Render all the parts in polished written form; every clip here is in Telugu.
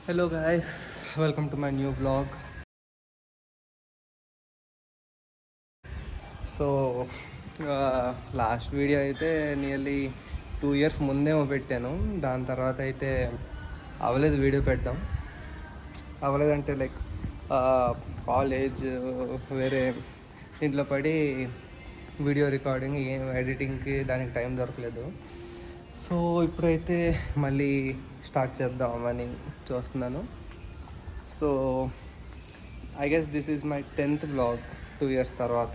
Hello guys, welcome to my new vlog. So last video అయితే నియర్లీ 2 years ముందేమో పెట్టాను. దాని తర్వాత అయితే అవ్వలేదు వీడియో పెట్టడం. అవ్వలేదంటే లైక్ కాలేజ్ వేరే దీంట్లో పడి వీడియో రికార్డింగ్ ఎడిటింగ్కి దానికి టైం దొరకలేదు. సో ఇప్పుడైతే మళ్ళీ స్టార్ట్ చేద్దామని చూస్తున్నాను. So I guess this is my 10th vlog 2 years తర్వాత.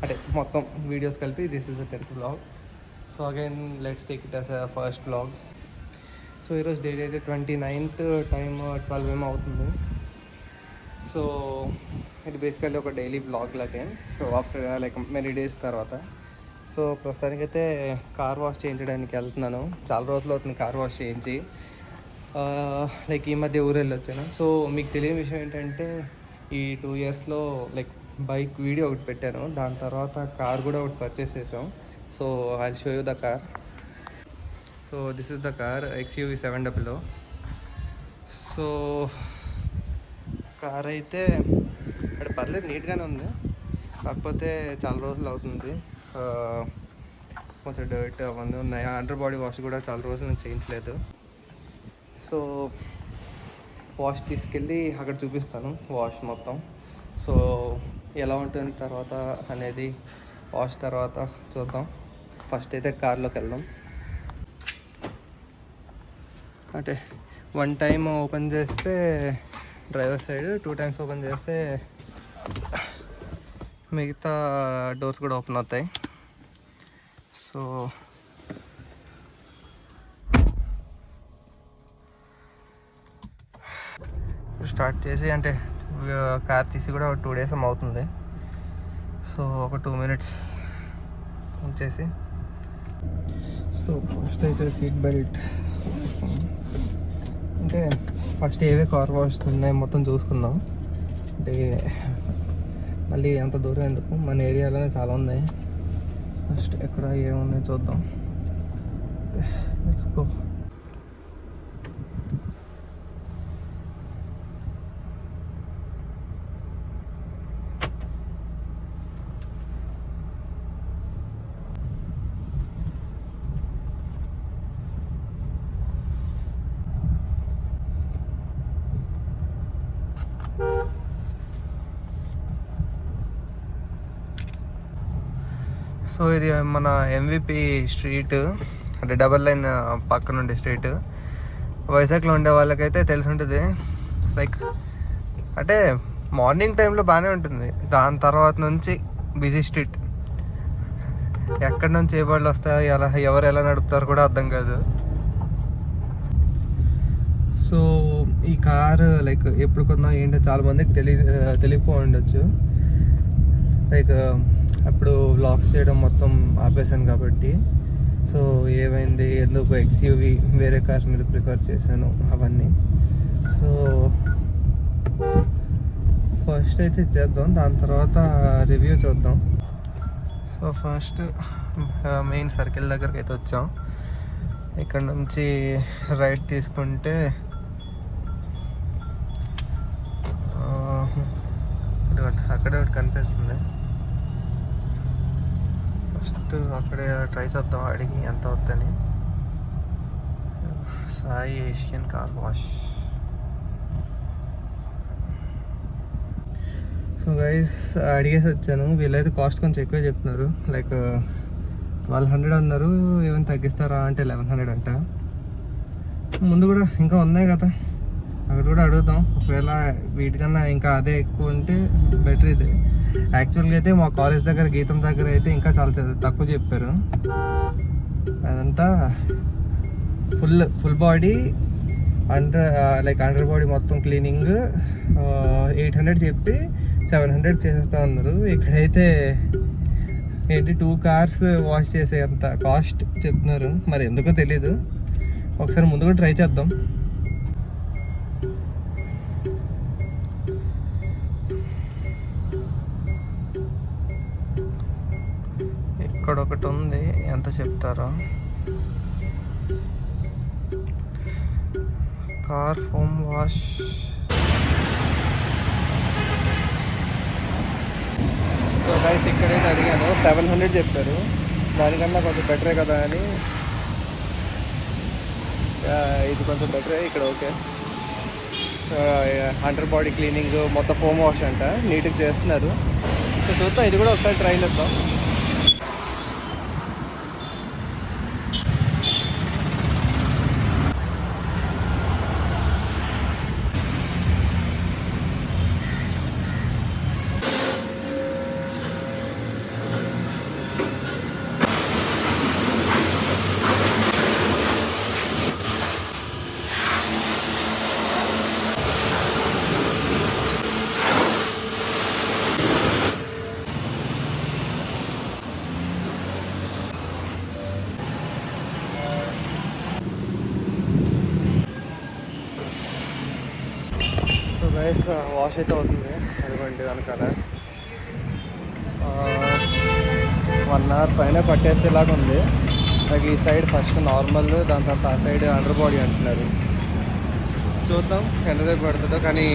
అంటే మొత్తం వీడియోస్ కలిపి this is the 10th vlog. So again let's take it as a first vlog. So ఈరోజు డేట్ అయితే 29th, టైం 12 ఏమో అవుతుంది. సో ఇది బేసికల్లీ ఒక డైలీ వ్లాగ్ లాగే. So after like many days తర్వాత సో ప్రస్తుతానికైతే కార్ వాష్ చేయించడానికి వెళ్తున్నాను. చాలా రోజులు అవుతుంది కార్ వాష్ చేయించి. లైక్ ఈ మధ్య ఊరు వెళ్ళొచ్చాను. సో మీకు తెలియని విషయం ఏంటంటే ఈ 2 yearsలో లైక్ బైక్ వీడియో ఒకటి పెట్టాను. దాని తర్వాత కార్ కూడా ఒకటి పర్చేస్ చేసాం. So I show you the car. So this is the car XUV 700. So car అయితే అంటే పర్లేదు, నీట్గానే ఉంది. కాకపోతే చాలా రోజులు అవుతుంది. కొంచెం డర్ట్ అవన్నీ ఉన్నాయి. అండర్ బాడీ వాష్ కూడా చాలా రోజులు నేను చేయించలేదు. సో వాష్ తీసుకెళ్ళి అక్కడ చూపిస్తాను వాష్ మొత్తం. సో ఎలా ఉంటుంది తర్వాత అనేది వాష్ తర్వాత చూద్దాం. ఫస్ట్ అయితే కార్లోకి వెళ్దాం. అంటే 1 time ఓపెన్ చేస్తే డ్రైవర్ సైడ్, 2 times ఓపెన్ చేస్తే మిగతా డోర్స్ కూడా ఓపెన్ అవుతాయి. సో స్టార్ట్ చేసి అంటే కార్ తీసి కూడా 2 days అవుతుంది. సో ఒక 2 minutes ఉంచేసి సో ఫస్ట్ అయితే సీట్ బెల్ట్ అంటే ఫస్ట్ ఏవే కార్ వాష్ ఉన్నాయి మొత్తం చూసుకుందాం. అంటే మళ్ళీ అంత దూరం ఎందుకు, మన ఏరియాలోనే చాలా ఉన్నాయి. ఫస్ట్ ఎక్కడ ఏమున్నాయి చూద్దాం. Let's go. సో ఇది మన MVP స్ట్రీట్, అంటే డబల్ లైన్ పక్కన ఉండే స్ట్రీట్. వైజాగ్లో ఉండే వాళ్ళకైతే తెలిసి ఉంటుంది. లైక్ అంటే మార్నింగ్ టైంలో బాగానే ఉంటుంది. దాని తర్వాత నుంచి బిజీ స్ట్రీట్. ఎక్కడి నుంచి ఏ బళ్ళు వస్తాయో, ఎవరు ఎలా నడుపుతారో కూడా అర్థం కాదు. సో ఈ కారు లైక్ ఎప్పుడు కొన్నా ఏంటో చాలామందికి తెలియకపో ఉండొచ్చు. లైక్ అప్పుడు వ్లాగ్స్ చేయడం మొత్తం ఆపేసాను కాబట్టి. సో ఏమైంది, ఎందుకు XUV వేరే కార్స్ మీద ప్రిఫర్ చేశాను అవన్నీ. సో ఫస్ట్ అయితే చేద్దాం, దాని తర్వాత రివ్యూ చూద్దాం. సో ఫస్ట్ మెయిన్ సర్కిల్ దగ్గరికి అయితే వచ్చాం. ఇక్కడ నుంచి రైట్ తీసుకుంటే అక్కడే ఒకటి కనిపిస్తుంది. ఫస్ట్ అక్కడే ట్రై చేద్దాం, అడిగి ఎంత అవుతుందని. Sai Asian car wash. So guys అడిగేసి వచ్చాను. వీళ్ళైతే కాస్ట్ కొంచెం ఎక్కువ చెప్తున్నారు. లైక్ 1200 అన్నారు. ఏమైనా తగ్గిస్తారా అంటే 1100 అంట. ముందు కూడా ఇంకా ఉన్నాయి కదా, అక్కడ కూడా అడుగుదాం. ఒకవేళ వీటికన్నా ఇంకా అదే ఎక్కువ ఉంటే బెటర్. ఇది యాక్చువల్గా అయితే మా కాలేజ్ దగ్గర గీతం దగ్గర అయితే ఇంకా చాలా తక్కువ చెప్పారు. అదంతా ఫుల్ బాడీ అండర్ బాడీ మొత్తం క్లీనింగ్ 800 చెప్పి 700 చేసేస్తా ఉన్నారు. ఇక్కడైతే ఏంటి 2 cars వాష్ చేసే అంత కాస్ట్ చెప్తున్నారు. మరి ఎందుకో తెలీదు. ఒకసారి ముందు కూడా ట్రై చేద్దాం. ఇక్కడ ఒకటి ఉంది, ఎంత చెప్తారో. Car foam wash. So guys ఇక్కడైతే అడిగాను, 700 చెప్పారు. దానికన్నా కొంచెం బెటరే కదా అని. ఇది కొంచెం బెటరే, ఇక్కడ ఓకే. అండర్ బాడీ క్లీనింగ్, మొత్తం ఫోమ్ వాష్ అంట, నీట్గా చేస్తున్నారు. సో చూద్దాం, ఇది కూడా ఒకసారి ట్రై చేద్దాం. గైస్ వాష్ అయితే అవుతుంది, అదిగోండి వెనకాల. 1 hour పైన పట్టేసేలాగా ఉంది. నాకు ఈ సైడ్ ఫస్ట్ నార్మల్, దాని తర్వాత ఆ సైడ్ అండర్ బాడీ అంటున్నారు. చూద్దాం ఎంతసేపు పడుతుందో, కానీ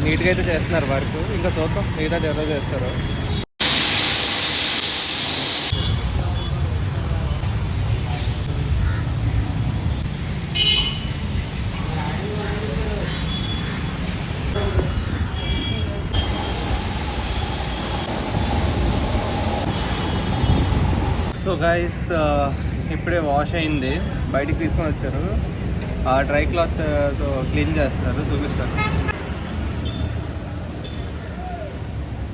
నీట్గా అయితే చేస్తున్నారు వర్క్. ఇంకా చూద్దాం మిగతా ఎవరో చేస్తారు. సో గైస్ ఇప్పుడే వాష్ అయింది, బయటికి తీసుకొని వచ్చారు. ఆ డ్రై క్లాత్తో క్లీన్ చేస్తున్నారు, చూపిస్తారు.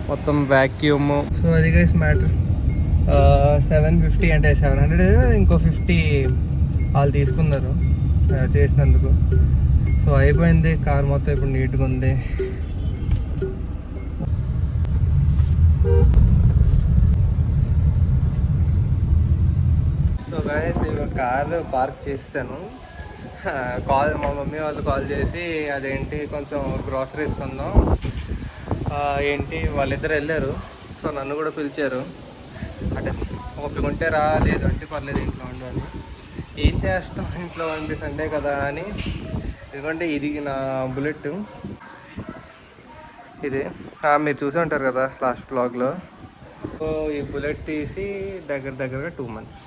మొత్తం వ్యాక్యూమ్. సో అది గైస్ మ్యాటర్. 750 అంటే 700, ఇంకో 50 వాళ్ళు తీసుకున్నారు చేసినందుకు. సో అయిపోయింది, కార్ మొత్తం ఇప్పుడు నీట్గా ఉంది. సో గైస్ కార్ పార్క్ చేస్తాను. మా మమ్మీ వాళ్ళు కాల్ చేసి అదేంటి కొంచెం గ్రాసరీస్ కొందాం ఏంటి, వాళ్ళిద్దరు వెళ్ళారు. సో నన్ను కూడా పిలిచారు. అంటే ఓపిక ఉంటే రా, లేదు అంటే పర్లేదు ఇంట్లో ఉండు అని. ఏం చేస్తాం ఇంట్లో ఉండి, సండే కదా అని. ఎందుకంటే ఇది నా బుల్లెట్, ఇది మీరు చూసి ఉంటారు కదా లాస్ట్ బ్లాగ్లో. సో ఈ బుల్లెట్ తీసి దగ్గరగా 2 months.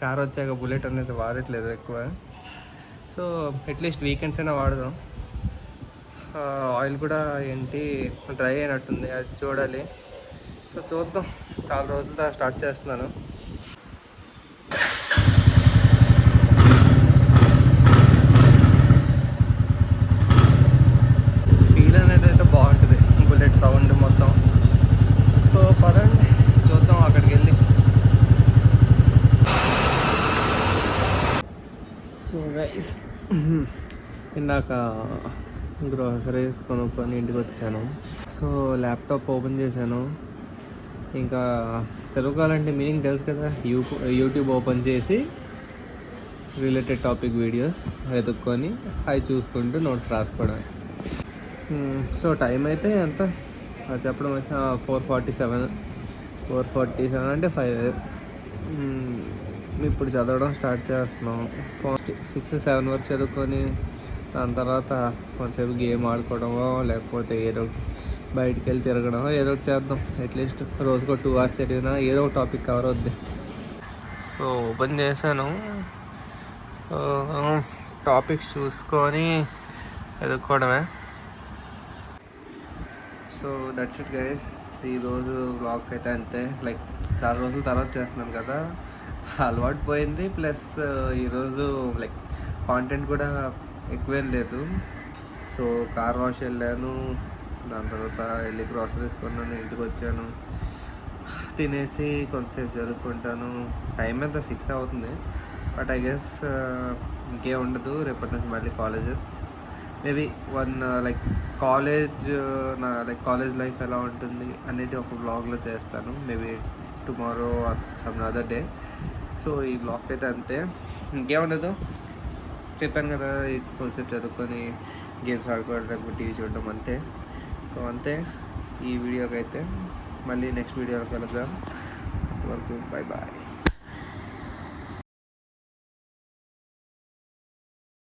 కార్ వచ్చాక బుల్లెట్ అనేది వాడట్లేదు ఎక్కువ. సో అట్లీస్ట్ వీకెండ్స్ అయినా వాడదాం. ఆయిల్ కూడా ఏంటి డ్రై అయినట్టుంది, అది చూడాలి. సో చూద్దాం, చాలా రోజులతో స్టార్ట్ చేస్తున్నాను. ఫీల్ అనేది అయితే బాగుంటుంది, బుల్లెట్ సౌండ్ మొత్తం. సో పదండి చూద్దాం అక్కడికి వెళ్ళి. సో గైస్ ఇందాక గ్రోసరీస్ కొనుక్కొని ఇంటికి వచ్చాను. సో ల్యాప్టాప్ ఓపెన్ చేశాను. ఇంకా చదువుకోవాలంటే మీనింగ్ తెలుసు కదా, యూట్యూబ్ ఓపెన్ చేసి రిలేటెడ్ టాపిక్ వీడియోస్ వెతుక్కొని అవి చూసుకుంటూ నోట్స్ రాసుకోవడం. సో టైం అయితే ఎంత చెప్పడం అయితే 4:47 అంటే 5. ఇప్పుడు చదవడం స్టార్ట్ చేస్తున్నాం. 6-7 వరకు చదువుకొని దాని తర్వాత కొంచెంసేపు గేమ్ ఆడుకోవడమో, లేకపోతే ఏదో బయటికి వెళ్ళి తిరగడమో ఏదో ఒకటి చేద్దాం. అట్లీస్ట్ రోజుకో 2 hours చదివినా ఏదో ఒక టాపిక్ కవర్ అవుద్ది. సో ఓపెన్ చేశాను, టాపిక్స్ చూసుకొని ఎదుర్కోవడమే. So that's it guys. ఈరోజు వ్లాగ్ అయితే అంతే. లైక్ చాలా రోజుల తర్వాత చేస్తున్నాను కదా, అలవాటు పోయింది. ప్లస్ ఈరోజు లైక్ కాంటెంట్ కూడా ఎక్కువేం లేదు. సో కార్ వాష్ వెళ్ళాను, దాని తర్వాత వెళ్ళి గ్రాసరీస్ కొన్నాను, ఇంటికి వచ్చాను, తినేసి కొంతసేపు చదువుకుంటాను. టైం ఎంత 6 అవుతుంది. బట్ ఐ గెస్ ఇంకేం ఉండదు, రేపటి నుంచి మళ్ళీ colleges. Maybe like college life ఎలా ఉంటుంది అనేది ఒక బ్లాగ్లో చేస్తాను, maybe tomorrow some other day. So ఈ బ్లాగ్ అయితే అంతే, ఇంకేముండదు. చెప్పాను కదా, కొంచెంసేపు చదువుకొని గేమ్స్ ఆడుకోవడం, లేకపోతే టీవీ చూడడం, అంతే. సో అంతే ఈ వీడియోకి అయితే. మళ్ళీ నెక్స్ట్ వీడియోకి కలుద్దాం. అంతవరకు బాయ్ బాయ్.